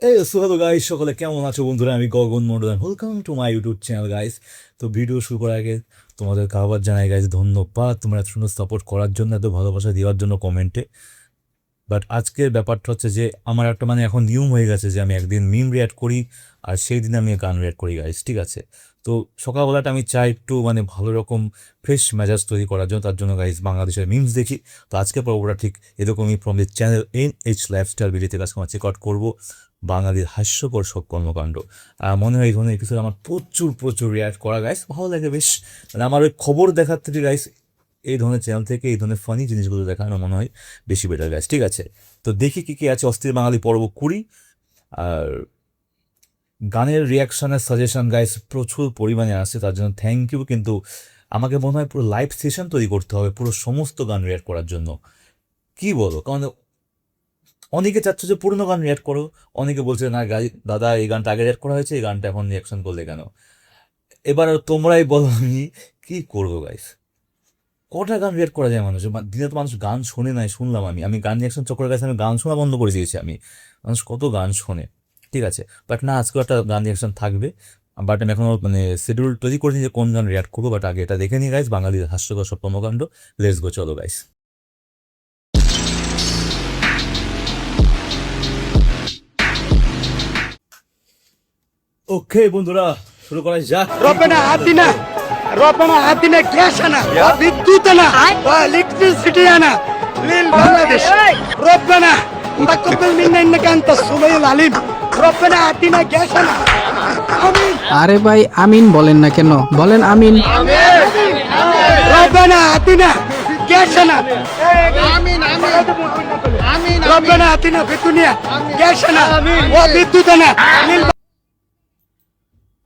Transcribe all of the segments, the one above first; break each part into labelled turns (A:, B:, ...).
A: এই so hello guys, সকলে কেমন আছো বন্ধুরা? আমি Gagan Mondal, welcome to my YouTube channel guys. তো ভিডিও শুরু করার আগে তোমাদের আবার জানাই গাইস ধন্যবাদ, তোমরা এত সুন্দর সাপোর্ট করার জন্য, এত ভালোবাসা দেওয়ার জন্য কমেন্টে। বাট আজকের ব্যাপারটা হচ্ছে যে আমার একটা এখন নিয়ম হয়ে গেছে যে আমি একদিন মিম রিয়াক্ট করি আর সেই দিন আমি গান রিয়াক্ট করি গাইস, ঠিক আছে? তো সকালবেলাটা আমি চাই একটু ভালো রকম ফ্রেশ মেজাজ তৈরি করার জন্য, তার জন্য গাইস বাংলাদেশের মিমস দেখি। তো আজকে পর্বটা ঠিক এরকমই from the channel NH lifestyle video থেকে আজকে আমরা চেক আউট করবো বাঙালির হাস্যকর সব কর্মকাণ্ড। মনে হয় এই ধরনের এপিসোড আমার প্রচুর প্রচুর রিয়াক্ট করা গাইস ভালো লাগে বেশ। আমার ওই খবর দেখার থেকে গাইস এই ধরনের চ্যানেল থেকে এই ধরনের ফানি জিনিসগুলো দেখা আমার মনে হয় বেশি বেটার গাইস, ঠিক আছে? তো দেখি কী কী আছে অস্থির বাঙালি পর্ব 20। আর গানের রিয়াকশনের সাজেশন গাইস প্রচুর পরিমাণে আসছে, তার জন্য থ্যাংক ইউ। কিন্তু আমাকে মনে হয় পুরো লাইভ সেশন তৈরি করতে হবে পুরো সমস্ত গান রিয়াক্ট করার জন্য, কি বলো? কারণ অনেকে চাচ্ছ যে পুরনো গান রিয়াক্ট করো, অনেকে বলছে না দাদা এই গানটা আগে রিয়াক্ট করা হয়েছে, এই গানটা এখন রিয়াকশন করলে কেন? এবার তোমরাই বলো আমি কি করবো গাইস। কটা গান রিয়াক্ট করা যায় মানুষ? দিনে তো মানুষ গান শোনে নাই, শুনলাম আমি গান রিয়াকশন চক্করের কাছে আমি গান শোনা বন্ধ করে দিয়েছি। মানুষ কত গান শোনে, ঠিক আছে? বাট না, আজকেও একটা গান রিয়াকশন থাকবে। বাট আমি এখনও শিডিউল তৈরি করিনি যে কোন গান রিয়াক্ট করবো। বাট আগে এটা দেখে নিই গাইস, বাঙালির হাস্যকর সব কর্মকাণ্ড। লেটস গো, চলো গাইস। ওকে বন্ধুরা, শুরু করা যাক।
B: ربنا آتنا كاشنا وبدوتنا والكتريسيتينا للبنغلاديش. ربنا تقبل منا انك انت السميع العليم. ربنا آتنا كاشنا. آمين.
C: আরে ভাই আমিন বলেন না কেন? বলেন আমিন।
B: ربنا آتنا كاشنا. آمين آمين. ربنا آتنا في الدنيا كاشنا وبدوتنا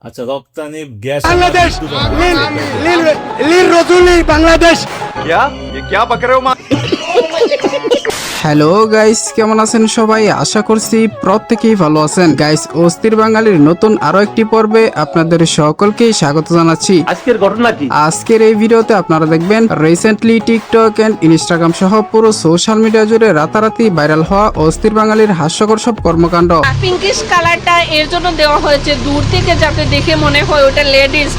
A: আচ্ছা, রপ্তানি গ্যাস
B: बांग्लादेश للرسول बांग्लादेश.
D: क्या बक रहे हो माँ?
C: হ্যালো গাইস, কেমন আছেন সবাই? আশা করছি প্রত্যেকেই ভালো আছেন। গাইস, অস্থির বাঙালির নতুন আরো একটি পর্বে আপনাদের সকলকেই স্বাগত জানাচ্ছি।
D: আজকের ঘটনা কি?
C: আজকের এই ভিডিওতে আপনারা দেখবেন রিসেন্টলি টিকটক এন্ড ইনস্টাগ্রাম সহ পুরো সোশ্যাল মিডিয়া জুড়ে রাতারাতি ভাইরাল হওয়া অস্থির বাঙালির হাস্যকর সব কর্মকাণ্ড।
E: পিঙ্কিশ কালারটা এর জন্য দেওয়া হয়েছে দূর থেকে যাতে দেখে মনে হয় ওটা লেডিস।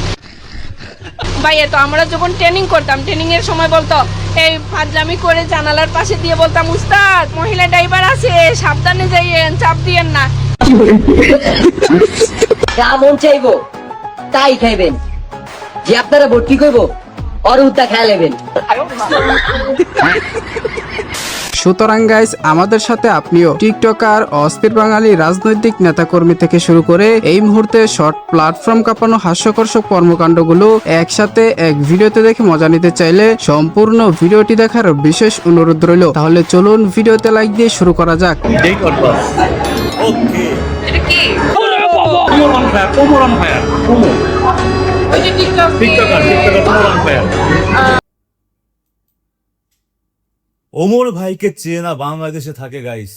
E: ভাইয়া, তো আমরা যখন ট্রেনিং করতাম, ট্রেনিং এর সময় বলতো এই ফাজলামি করে জানালার পাশে দিয়ে বলতাম, উস্তাদ মহিলা ড্রাইভার আছে, সাবধানে যাইয়েন, চাপ দিয়েন না।
F: যা মন চাইবো তাই খাইবেন, যে আপনারা ভর্তি করবো অরুতা খেয়া নেবেন।
C: সুতরাং গাইস, আমাদের সাথে আপনিও টিকটকার, অস্থির বাঙালি, রাজনৈতিক নেতাকর্মী থেকে শুরু করে এই মুহূর্তে শর্ট প্ল্যাটফর্ম কাঁপানো হাস্যকর সব কর্মকাণ্ডগুলো একসাথে এক ভিডিওতে দেখে মজা নিতে চাইলে সম্পূর্ণ ভিডিওটি দেখার বিশেষ অনুরোধ রইল। তাহলে চলুন ভিডিওতে লাইক দিয়ে শুরু করা যাক।
A: ওকে,
E: এটা কি? ওই যে
A: ওমর ভাইকে চেয়ে না বাংলাদেশে থাকে গাইস,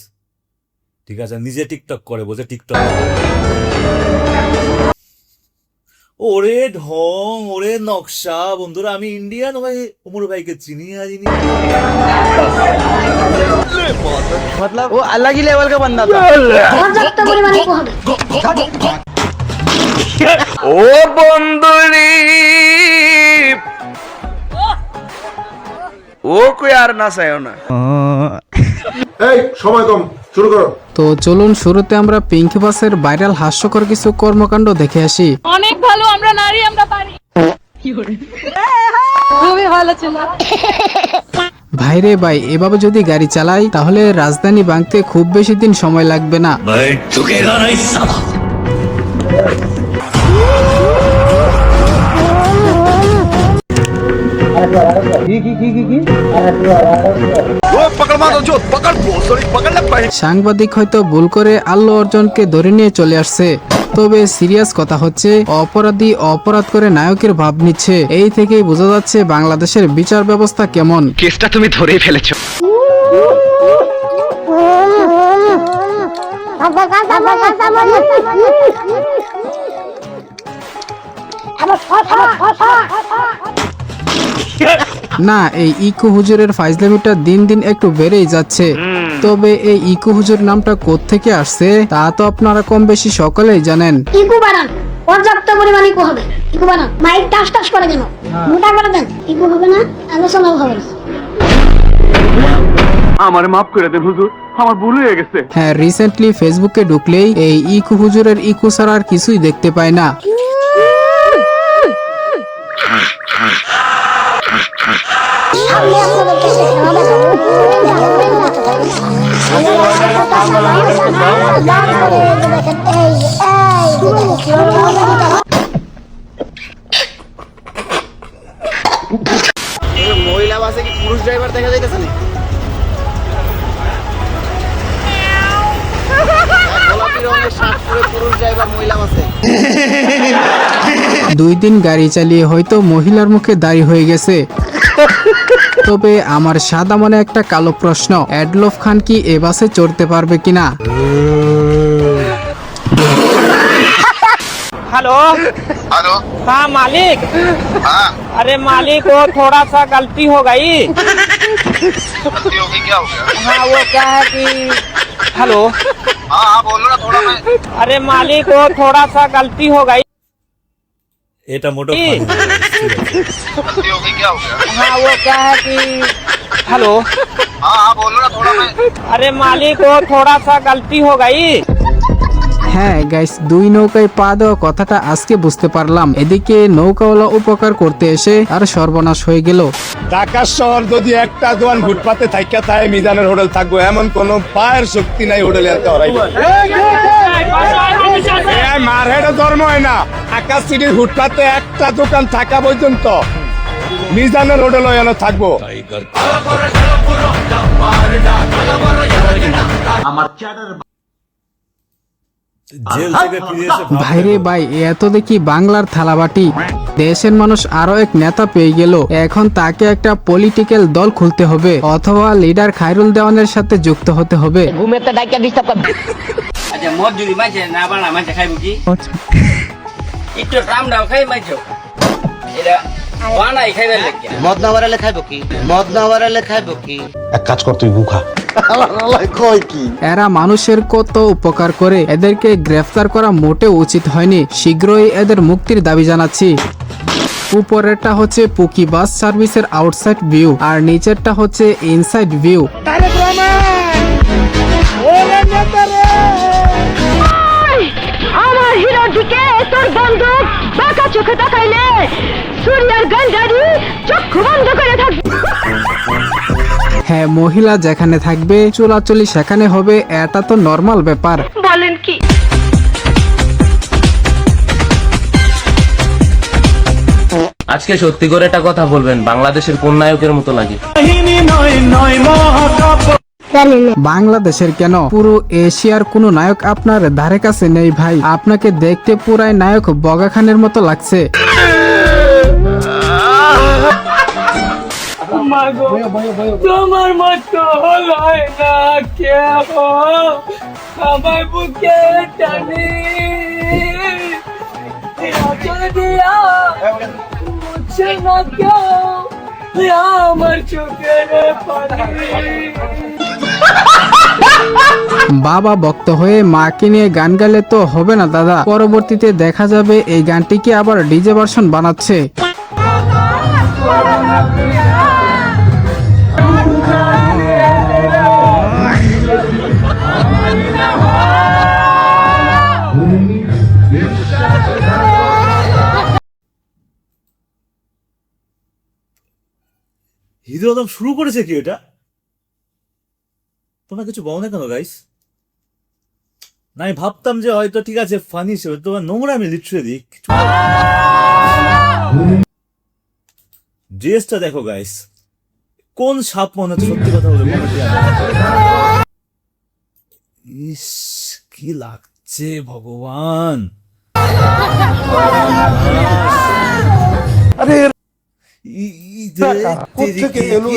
A: ঠিক আছে? নিজে টিকটক করে, বলছে টিকটক। ওরে ঢং, ওরে নকশা। বন্ধুরা, আমি ইন্ডিয়ান ভাই ওমর ভাইকে চিনি আরিনি।
B: मतलब वो अलग ही लेवल का बंदा था।
D: ও বন্ধুরি ও কই আর না চাইও না।
G: এই সময় কম, শুরু করো।
C: তো চলুন শুরুতে আমরা পিঙ্কি বাসের ভাইরাল হাস্যকর কিছু কর্মকাণ্ড দেখে আসি।
E: অনেক ভালো, আমরা নারী, আমরা পারি। খুবই ভালো ছিল।
C: ভাইরে ভাই, এভাবে যদি গাড়ি চালাই তাহলে রাজধানী ভাঙতে খুব বেশি দিন সময় লাগবে না। সাংবাদিক হয়তো ভুল করে আল্লু অর্জুনকে ধরে নিয়ে চলে আসছে, তবে সিরিয়াস কথা হচ্ছে অপরাধী অপরাধ করে নায়কের ভাব নিচ্ছে। এই থেকেই বোঝা যাচ্ছে বাংলাদেশের বিচার ব্যবস্থা কেমন।
D: কেসটা তুমি ধরেই ফেলেছো।
C: না, এই ইকো হুজুরের ফাইজলামিটা দিন দিন একটু বেড়েই যাচ্ছে। তবে এই ইকু হুজুর নামটা কোত্থেকে আসছে তা তো আপনারা কম বেশি সকলেই জানেন।
H: ইকু বাড়ান, পর্যাপ্ত পরিমাণ ইকু হবে। ইকু বাড়ান, মাইক টাস টাস করে কেন, মোটা করে দেন। ইকু হবে না, আলোচনাও হবে না।
D: আমার মাফ করে দেন হুজুর, আমার ভুল হয়ে গেছে।
C: হ্যাঁ, রিসেন্টলি ফেসবুকে ঢুকলেই এই ইকু হুজুরের ইকু ছাড়া আর কিছুই দেখতে পায় না।
H: আমি আপনাদেরকে খেলা দেখাবো।
B: মহিলা বাসে কি পুরুষ ড্রাইভার দেখা যাইতেছে না? গোলাপি রঙের শার্ট পরে পুরুষ ড্রাইভার মহিলা বাসে।
C: 2 দিন গাড়ি চালিয়ে হয়তো মহিলার মুখে দাড়ি হয়ে গেছে। তবে আমার সাদা মনে একটা কালো প্রশ্ন, এডলফ খান কি এ বাসে চড়তে পারবে কিনা?
I: हेलो हेलो हाँ मालिक। हाँ अरे मालिक वो थोड़ा सा गलती हो गई।
G: गलती होगी, क्या हो गया?
I: हाँ वो क्या है कि हेलो
G: हाँ हाँ बोलो ना थोड़ा। मैं
I: अरे मालिक वो थोड़ा सा गलती हो गई।
A: এটা মোটো funny হয়ে গেছে, ঠিক আছে।
G: गलती होगी, क्या हो गया?
I: हाँ वो क्या है कि हेलो
G: हाँ हाँ बोलो ना थोड़ा। मैं
I: अरे मालिक वो थोड़ा सा गलती हो गई।
C: হ্যাঁ গাইস, 2 নৌকায় পা দেওয়া কথাটা আজকে বুঝতে পারলাম। এদিকে নৌকাওয়ালা উপকার করতে এসে আর সর্বনাশ হয়ে গেল।
J: ঢাকা শহর যদি একটা দোকান ফুটপাতে থাইকা থাকে মিজানের হোটেল থাকবো, এমন কোন পায়ের শক্তি নাই হোটেলে আনতে হরাইবো। মারহেডে ধর্ম হয় না, আকাশ সিটির ফুটপাতে একটা দোকান থাকা পর্যন্ত মিজানের হোটেল এনে থাকবো।
A: জেল থেকে ফিরে এসে
C: ভাইরে ভাই, এত দেখি বাংলার থালাবাটি। দেশের মানুষ আরো এক নেতা পেয়ে গেল, এখন তাকে একটা পলিটিক্যাল দল খুলতে হবে অথবা লিডার খায়রুল দেওয়ানের সাথে যুক্ত হতে হবে।
F: ঘুমের তো ডাইকা ডিস্টার্ব করবে।
B: আচ্ছা মদ যদি মাইছে না বানা মাইছে খাইবো কি? একটু রাম দাও খাই মাইছো। এটা বানাই খাইবার লাগে। মদ না বাড়ালে খাইবো কি? মদ না বাড়ালে খাইবো কি?
J: এক কাজ কর, তুই বুখা।
C: এরা মানুষের কত উপকার করে, এদেরকে গ্রেফতার করা মোটেও উচিত হয়নি। শীঘ্রই এদের মুক্তির দাবি জানাচ্ছি। উপরেরটা হচ্ছে পুকি বাস সার্ভিসের আউটসাইড ভিউ আর নিচেরটা হচ্ছে ইনসাইড ভিউ।
H: আমার হিরোর দিকে তোর বন্দুক বাঁকা চোখে তাকাইলে সূর্যের গঞ্জারি চক্ষু বন্ধ করে থাকবে।
C: হ্যাঁ, মহিলা যেখানে থাকবে চুলাচুলি সেখানে হবে, এটা তো নর্মাল ব্যাপার।
H: বলেন কি?
K: আজকে সত্যি করে একটা কথা বলবেন, বাংলাদেশের কোন নায়কের মতো লাগে?
C: বাংলাদেশের কেন, পুরো এশিয়ার কোনো নায়ক আপনার ধারে কাছে নেই ভাই। আপনাকে দেখতে পুরাই নায়ক বগা খানের মতো লাগছে।
I: তোমার মতো হয় না কেউ আমার বুকে টানি দিয়া মুছে না কেউ আমার চোখের পানি।
C: বাবা ভক্ত হয়ে মাকে নিয়ে গান গাইলে তো হবে না দাদা, পরবর্তীতে দেখা যাবে এই গানটিকে আবার ডিজে ভার্সন বানাচ্ছে।
A: হিরো আলম শুরু করেছে কি এটা? তোমরা কিছু বলো না কেন গাইস? না আমি ভাবতাম যে হয়তো ঠিক আছে ফানি হিসেবে, তোমার নোংরা আমি লিটারেলি কিছু। ড্রেসটা দেখো গাইস, কোন সাপ মনে হচ্ছে? সত্যি কথা বলে ইস কি লাগছে ভগবান।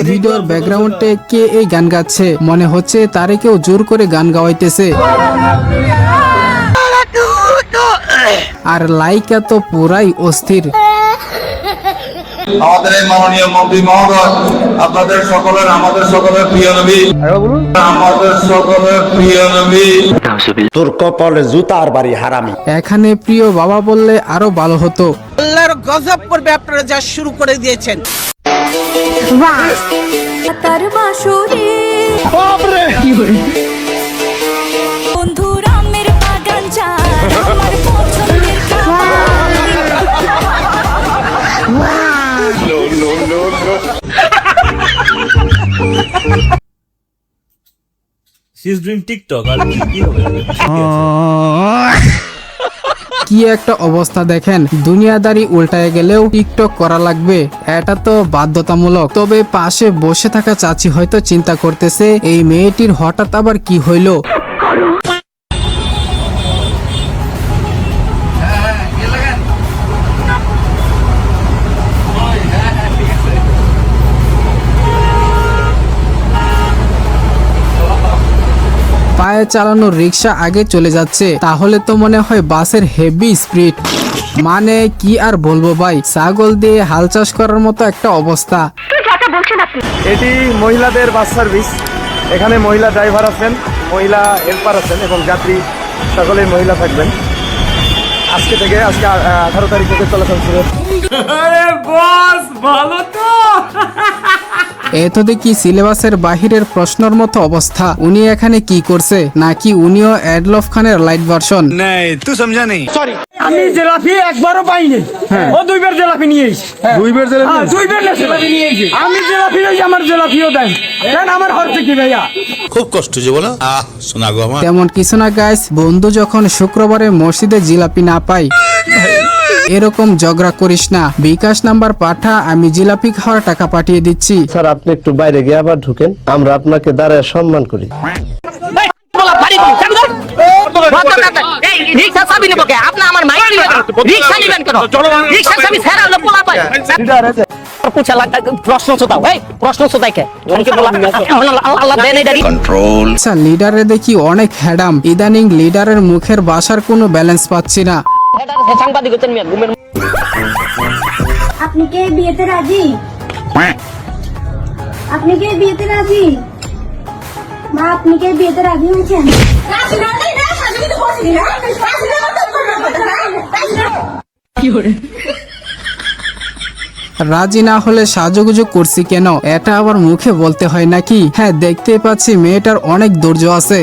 C: ভিডিওর ব্যাকগ্রাউন্ডে কে এই গান গাচ্ছে? মনে হচ্ছে তারে কেউ জোর করে গান গাওয়াইতেছে। আর লাইকা তো পুরাই অস্থির।
J: আমাদের এই মাননীয় মন্ত্রী মহোদয়, আপনাদের সকলের, আমাদের সকলের প্রিয় নবী, আমাদের সকলের প্রিয় নবী।
B: তোর কপালে জুতার বাড়ি হারামি।
C: এখানে প্রিয় বাবা বললে আরো ভালো হতো।
I: আল্লাহর গজব করবে আপনারা যা শুরু করে দিয়েছেন।
A: শি ইজ ডুইং টিকটক আর কি হবে?
C: কি একটা অবস্থা দেখেন, দুনিয়াদারি উল্টায় গেলেও টিকটক করা লাগবে, এটা তো বাধ্যতামূলক। তবে পাশে বসে থাকা চাচি হয়তো চিন্তা করতেছে এই মেয়েটির হঠাৎ আবার কি হইলো। পায়ে চালানো রিক্সা আগে চলে যাচ্ছে, তাহলে তো মনে হয় বাসের হেভি স্পিড। মানে কি আর বলবো ভাই, ছাগল দিয়ে হাল চাষ করার মতো একটা অবস্থা।
D: এটি মহিলাদের বাস সার্ভিস। এখানে মহিলা ড্রাইভার আছেন, মহিলা হেল্পার আছেন এবং যাত্রী সকলেই মহিলা থাকবেন। আজকে 18 তারিখ থেকে চলাচল শুরু।
C: এত দেখি সিলেবাসের বাহিরের প্রশ্নের মতো অবস্থা। উনি এখানে কি করছে, নাকি উনিও এডলফ খানের লাইট ভার্সন?
I: আমি জিলাপি একবারও পাইনি, ও দুইবার জিলাপি নিয়েছি।
D: দুইবার
I: নিয়েছি আমি জিলাপি লই, আমার জিলাপিও দেন, কারণ আমার হচ্ছে কি ভাইয়া
J: খুব কষ্ট যে বলো, শোনা গো আমার।
C: তেমন কিছু না গাইস, বন্ধু যখন শুক্রবারে মসজিদে জিলাপি না পাই এরকম ঝগড়া করিস না, বিকাশ নাম্বার পাঠা, আমি জিলাপি খাওয়ার টাকা পাঠিয়ে দিচ্ছি।
B: স্যার আপনি একটু বাইরে গিয়ে আবার ঢুকেন, আমরা আপনাকে দাঁড়ায় সম্মান করি।
C: আচ্ছা, লিডারে দেখি অনেক হ্যাডাম, ইদানিং লিডারের মুখের ভাষার কোনো ব্যালেন্স পাচ্ছি না।
H: আপনি কি বিয়েতে রাজি? আপনি কি বিয়েতে রাজি? মা আপনি কি বিয়েতে রাজি হয়েছেন?
C: রাজি না হলে সাজুগুজু করছি কেন, এটা আবার মুখে বলতে হয় নাকি? হ্যাঁ, দেখতে পাচ্ছি মেয়েটার অনেক ধৈর্য আছে।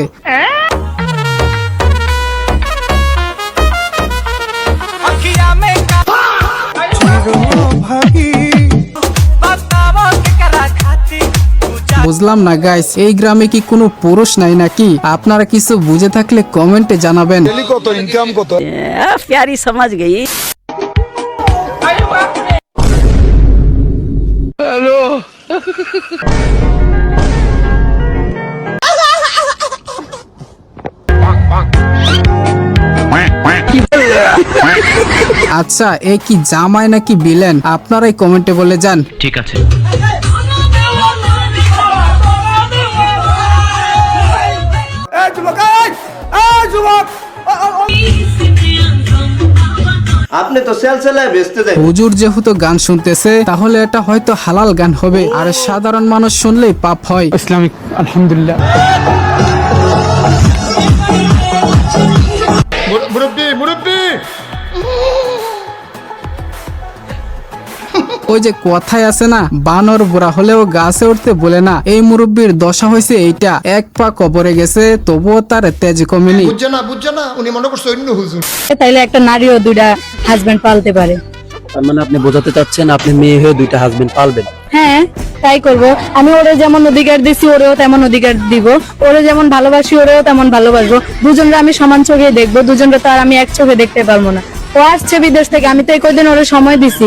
C: বুঝলাম না গাইস, এই গ্রামে কি কোনো পুরুষ নাই নাকি? আপনারা কিছু বুঝে থাকলে কমেন্টে জানাবেন।
J: কত ইনকাম কত?
F: প্যারি সমাজ গই।
C: আচ্ছা, এ কি জামাই নাকি বিলেন? আপনারাই কমেন্টে বলে যান।
K: ঠিক আছে।
B: আপনি তো সেলসেলায় বেচতে দেন।
C: হুজুর যেহেতু গান শুনতেছে, তাহলে এটা হয়তো হালাল গান হবে, আর সাধারণ মানুষ শুনলেই পাপ হয়।
I: ইসলামিক আলহামদুলিল্লাহ।
J: মুরব্বি
C: ওই যে কথায় আছে না, বানর বুড়া হলেও গাছে উঠতে বলে না। এই মুরব্বীর দশা হয়েছে এইটা, এক পা কবরে গেছে তবুও তার তেজ কমেনি।
J: বুঝছে না উনি মনে করছে অন্য হুজুর।
H: তাইলে একটা নারীও দুইটা হাজবেন্ড পালতে পারে।
B: তার মানে আপনি বোঝাতে চাচ্ছেন আপনি মেয়ে হয়ে দুইটা হাজবেন্ড পালবেন?
H: হ্যাঁ, তাই করব। আমি ওরে যেমন অধিকার দিছি ওরেও তেমন অধিকার দিব, ওরে যেমন ভালোবাসি ওরেও তেমন ভালোবাসবো। দুজনরা আমি সমান চোখে দেখবো, দুজনরা তো আর আমি এক চোখে দেখতে পারবো না। ও আসছে বিদেশ থেকে, আমি তো এই কদিন ওরে সময় দিছি।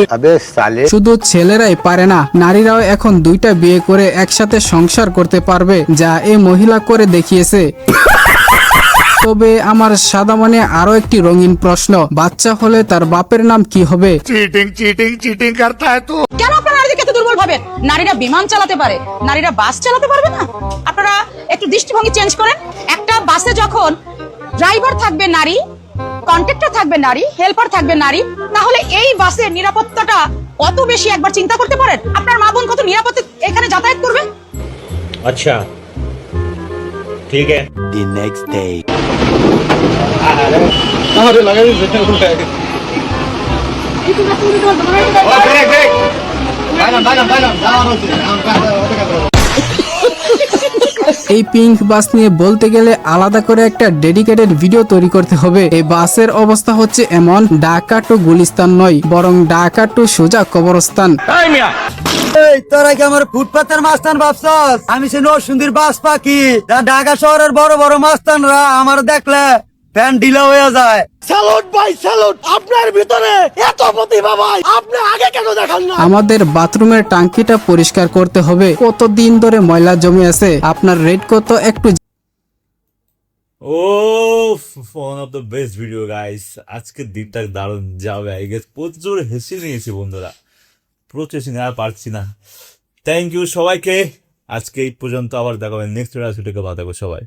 C: শুধু ছেলেরাই পারে না, নারীরাও এখন দুইটা বিয়ে করে একসাথে সংসার করতে পারবে, যা এই মহিলা করে দেখিয়েছে। তবে আমার সাদা মনে আরো একটি রঙিন প্রশ্ন, বাচ্চা হলে তার বাপের নাম কি হবে?
J: চিটিং করতা है तू।
F: কেন আপনারা নারীদেরকে এত দুর্বল ভাবেন? নারীরা বিমান চালাতে পারে, নারীরা বাস চালাতে পারবে না? আপনারা একটু দৃষ্টিভঙ্গি চেঞ্জ করেন। একটা বাসে যখন ড্রাইভার থাকবে নারী, কন্ট্রাক্টর থাকবে নারী, হেল্পার থাকবে নারী, তাহলে এই বাসের নিরাপত্তাটা অত বেশি একবার চিন্তা করতে পারেন আপনার মা বোন কত নিরাপদে এখানে যাতায়াত করবে?
J: আচ্ছা ঠিক আছে।
C: এই পিঙ্ক বাস নিয়ে বলতে গেলে আলাদা করে একটা ডেডিকেটেড ভিডিও তৈরি করতে হবে। এই বাসের অবস্থা হচ্ছে এমন, ঢাকা টু গুলিস্তান নয়, বরং ঢাকা টু সোজা কবরস্থান।
B: এই তোরা কি আমার ফুটপাতের মাস্তান ভাবছস? আমি সে নরসিংদীর বাস পাখি। ঢাকা শহরের বড় বড় মাস্তানরা আমার দেখলে ফ্যান ঢিলা হয়ে যায়।
J: স্যালুট ভাই স্যালুট, আপনার ভিতরে এত প্রতিভা ভাই, আপনি আগে কেন দেখান না?
C: আমাদের বাথরুমের টাঙ্কিটা পরিষ্কার করতে হবে, কতদিন ধরে ময়লা জমে আছে। আপনার রেট কত একটু
A: ও one of the best video guys. আজকের দিনটা দারুণ যাবে আই গেস। প্রচুর হেসে নিয়েছি বন্ধুরা, প্রচুর হেসে আর পারছি না। থ্যাংক ইউ সবাইকে। আজকে এই পর্যন্ত, আবার দেখা হবে নেক্সট ভিডিও। ভালো থাকো সবাই।